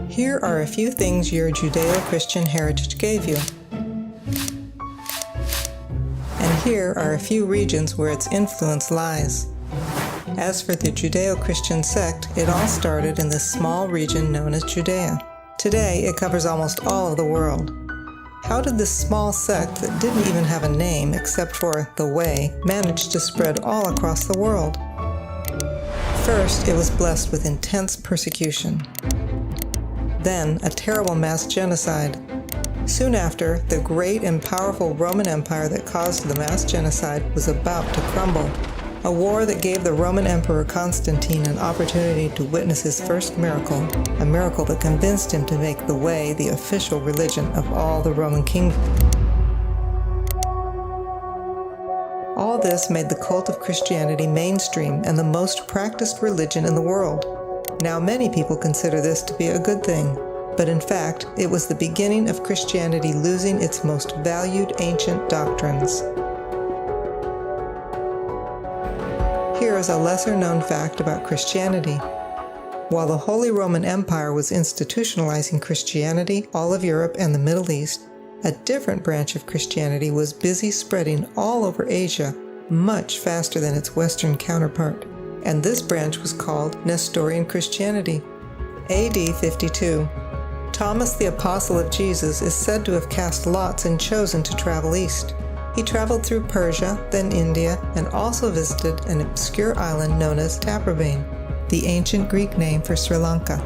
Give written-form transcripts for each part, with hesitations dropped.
Here are a few things your Judeo-Christian heritage gave you. And here are a few regions where its influence lies. As for the Judeo-Christian sect, it all started in this small region known as Judea. Today, it covers almost all of the world. How did this small sect that didn't even have a name except for the Way manage to spread all across the world? First, it was blessed with intense persecution. Then, a terrible mass genocide. Soon after, the great and powerful Roman Empire that caused the mass genocide was about to crumble. A war that gave the Roman Emperor Constantine an opportunity to witness his first miracle, a miracle that convinced him to make the Way the official religion of all the Roman kingdom. All this made the cult of Christianity mainstream and the most practiced religion in the world. Now many people consider this to be a good thing, but in fact, it was the beginning of Christianity losing its most valued ancient doctrines. Here is a lesser-known fact about Christianity. While the Holy Roman Empire was institutionalizing Christianity all of Europe and the Middle East, a different branch of Christianity was busy spreading all over Asia much faster than its Western counterpart, and this branch was called Nestorian Christianity. AD 52. Thomas the Apostle of Jesus is said to have cast lots and chosen to travel east. He traveled through Persia, then India, and also visited an obscure island known as Taprobane, the ancient Greek name for Sri Lanka.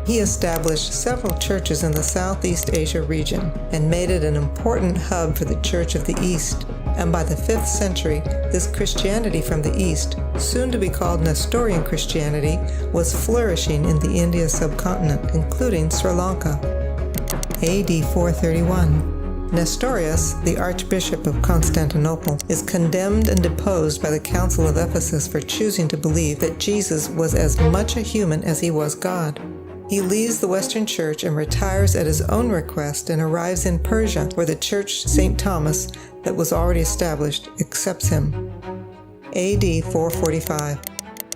He established several churches in the Southeast Asia region and made it an important hub for the Church of the East. And by the 5th century, this Christianity from the East, soon to be called Nestorian Christianity, was flourishing in the India subcontinent, including Sri Lanka. AD 431. Nestorius, the Archbishop of Constantinople, is condemned and deposed by the Council of Ephesus for choosing to believe that Jesus was as much a human as he was God. He leaves the Western Church and retires at his own request and arrives in Persia, where the Church St. Thomas, that was already established, accepts him. AD 445.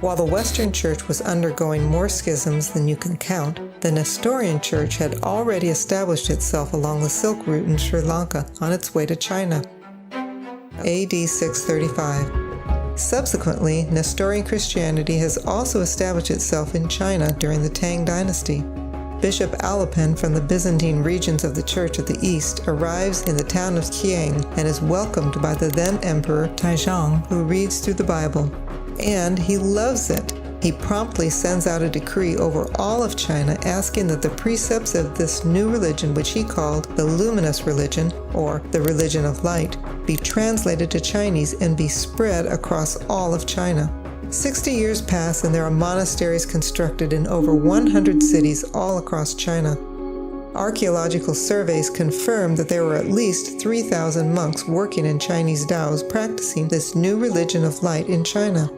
While the Western Church was undergoing more schisms than you can count, the Nestorian Church had already established itself along the Silk Route in Sri Lanka on its way to China. AD 635. Subsequently, Nestorian Christianity has also established itself in China during the Tang Dynasty. Bishop Alopen from the Byzantine regions of the Church of the East arrives in the town of Qiang and is welcomed by the then Emperor Taizong, who reads through the Bible. And he loves it. He promptly sends out a decree over all of China asking that the precepts of this new religion, which he called the Luminous Religion, or the Religion of Light, be translated to Chinese and be spread across all of China. 60 years pass and there are monasteries constructed in over 100 cities all across China. Archaeological surveys confirm that there were at least 3,000 monks working in Chinese Daos practicing this new religion of light in China.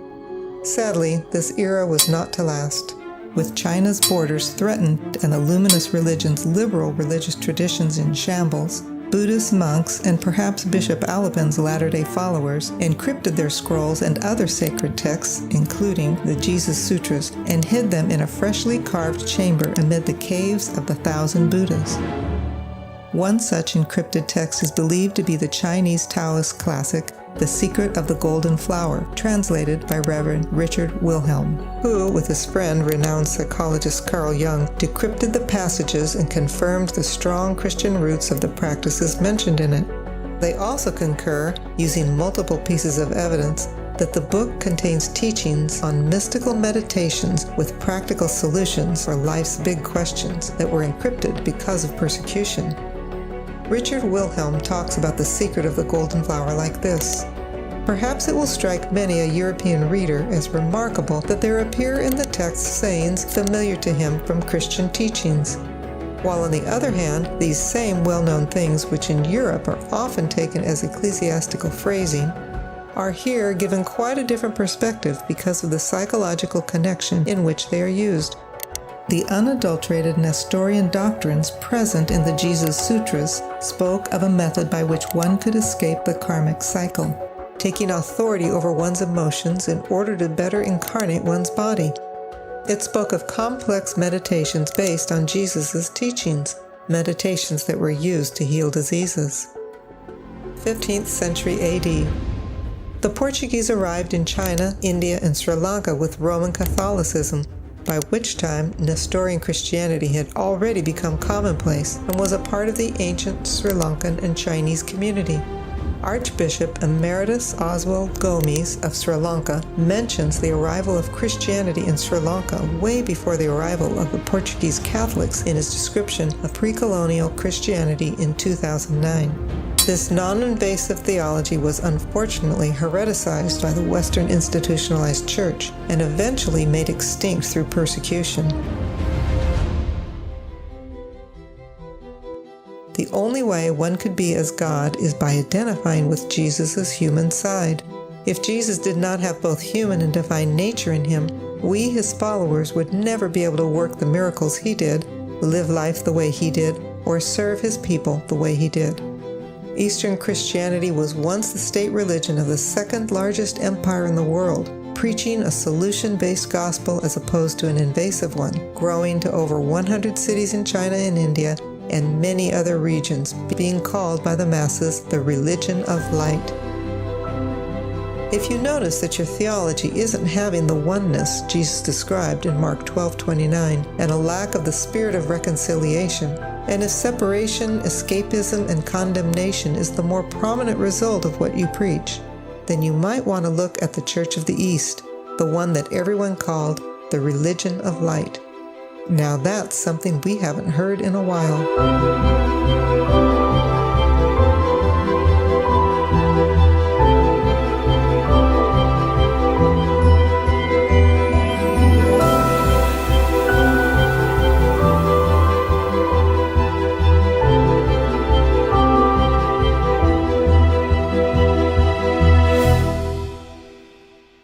Sadly, this era was not to last. With China's borders threatened and the luminous religion's liberal religious traditions in shambles, Buddhist monks and perhaps Bishop Alopen's Latter-day followers encrypted their scrolls and other sacred texts, including the Jesus Sutras, and hid them in a freshly carved chamber amid the caves of the 1,000 Buddhas. One such encrypted text is believed to be the Chinese Taoist classic, The Secret of the Golden Flower, translated by Reverend Richard Wilhelm, who, with his friend, renowned psychologist Carl Jung, decrypted the passages and confirmed the strong Christian roots of the practices mentioned in it. They also concur, using multiple pieces of evidence, that the book contains teachings on mystical meditations with practical solutions for life's big questions that were encrypted because of persecution. Richard Wilhelm talks about the secret of the golden flower like this. Perhaps it will strike many a European reader as remarkable that there appear in the text sayings familiar to him from Christian teachings, while on the other hand, these same well-known things which in Europe are often taken as ecclesiastical phrasing, are here given quite a different perspective because of the psychological connection in which they are used. The unadulterated Nestorian doctrines present in the Jesus Sutras spoke of a method by which one could escape the karmic cycle, taking authority over one's emotions in order to better incarnate one's body. It spoke of complex meditations based on Jesus' teachings, meditations that were used to heal diseases. 15th century AD. The Portuguese arrived in China, India, and Sri Lanka with Roman Catholicism, by which time Nestorian Christianity had already become commonplace and was a part of the ancient Sri Lankan and Chinese community. Archbishop Emeritus Oswald Gomes of Sri Lanka mentions the arrival of Christianity in Sri Lanka way before the arrival of the Portuguese Catholics in his description of pre-colonial Christianity in 2009. This non-invasive theology was unfortunately hereticized by the Western institutionalized church and eventually made extinct through persecution. The only way one could be as God is by identifying with Jesus' human side. If Jesus did not have both human and divine nature in him, we, his followers, would never be able to work the miracles he did, live life the way he did, or serve his people the way he did. Eastern Christianity was once the state religion of the second largest empire in the world, preaching a solution-based gospel as opposed to an invasive one, growing to over 100 cities in China and India, and many other regions, being called by the masses the religion of light. If you notice that your theology isn't having the oneness Jesus described in Mark 12:29, and a lack of the spirit of reconciliation, and if separation, escapism, and condemnation is the more prominent result of what you preach, then you might want to look at the Church of the East, the one that everyone called the religion of light. Now that's something we haven't heard in a while.